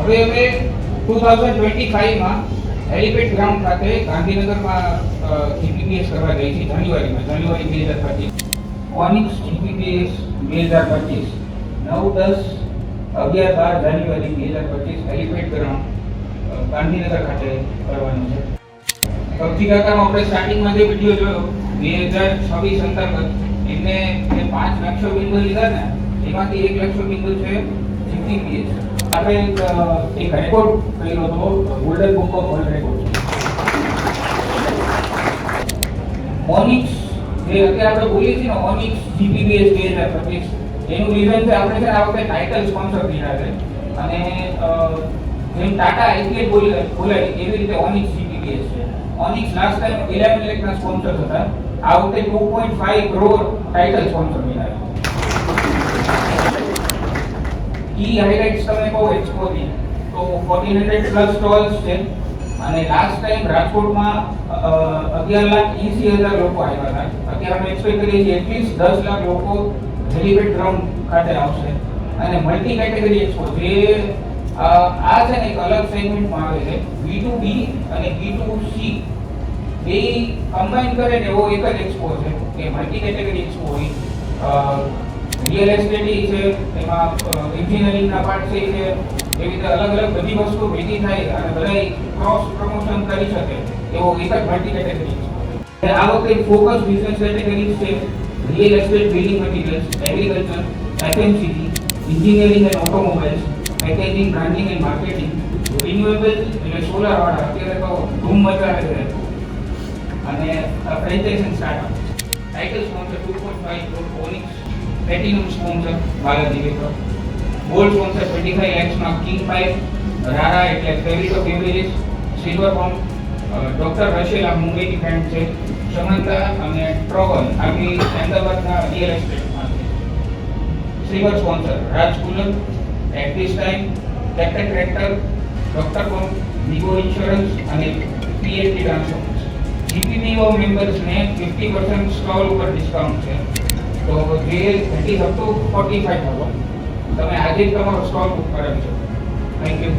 હવે અમે 2025 માં હેલિપેડ ગ્રાઉન્ડ ખાતે ગાંધીનગરમાં જીપીપીએસ કરવા જઈ છીએ જાન્યુઆરી 2025. ઓનિક્સ જીપીપીએસ 2025 9, 10, 11, 12 જાન્યુઆરી 2025 હેલિપેડ ગ્રાઉન્ડ ગાંધીનગર ખાતે કરવાનું છે. સૌથી કાકામાં આપણે સ્ટાર્ટિંગમાં જે વિડીયો જોયો 2026 અંતર્ગત એમને જે 5 લક્ષ્ય બિંદુ લીધા ને એમાંથી 1 લક્ષ્ય બિંદુ છે જીપીપીએસ. આપણે એક રેકોર્ડ કર્યો હતો golden book of world record. Onyx જે અત્યારે આપણે બોલીએ છીએ ને ઓનિક્સ જીપીપીએસ 2025 એનું રીઝન છે આપણે છે આ વખતે ટાઇટલ સ્પોન્સર કર્યા છે અને જેમ ટાટા આઈપીએલ બોલાય એવી રીતે ઓનિક્સ જીપીપીએસ છે. ઓનિક્સ લાસ્ટ ટાઈમ 11 લાખના સ્પોન્સર હતા, આ વખતે 2.5 કરોડ ટાઇટલ સ્પોન્સર મળ્યા. કી હાઇલાઇટ્સ તમે કહો એક્સપોની તો 1400 પ્લસ સ્ટોલ્સ છે અને લાસ્ટ ટાઈમ રાજકોટમાં 11,80,000 લોકો આવ્યા હતા. અત્યારે અમે એક્સપેક્ટ કરીએ છીએ એટલીસ્ટ 10 લાખ લોકો હેલિપેડ ગ્રાઉન્ડ ખાતે આવશે અને મલ્ટી કેટેગરી એક્સપો જે આ છે ને એક અલગ સેગમેન્ટમાં આવે છે. B2B અને B2C બે કમ્બાઈન કરે ને એવો એક જ એક્સપો છે કે મલ્ટી કેટેગરી એક્સપો હોય. રિયલ એસ્ટેટ છે, એમાં એન્જિનિયરિંગના પાર્ટ છે, એવી રીતે અલગ અલગ બધી વસ્તુ ભેગી થાય અને બધા ક્રોસ પ્રમોશન કરી શકે એવો એક જ મલ્ટી કેટેગરી છે. આ વખતે ફોકસ બિઝનેસ કેટેગરીઝ છે real estate, building materials, agriculture, FMCG, engineering and automobiles, packaging, branding and marketing, renewable એટલે સોલાર વાળા અત્યારે તો ધૂમ મચાવે છે અને franchising startup. Title sponsor 2.5 crore Onyx, platinum sponsor Balaji wafer, gold sponsor 25 lakhsમાં કિંગ પાઇપ, રારા એટલે favourite of beverages, silver pump doctor રશેલા મુંબઈની ફ્રેન્ડ છે, સમંતા અને ટ્રોગન આપણી અમદાવાદના રિયલ એસ્ટેટમાં છે. સિલ્વર સ્પોન્સર રાજ કુલર, એક્ટિસ time, captain tractor, doctor pump, નિગો ઇન્સ્યોરન્સ અને પીએલટી ટ્રાન્સફોર્મર્સ. જીપીપીઓ મેમ્બર્સને 50% સ્ટોલ ઉપર ડિસ્કાઉન્ટ છે. તો જે 30 up to 45,000 તમે આજે જ તમારો સ્ટોલ બુક કરાવી શકો. Thank you.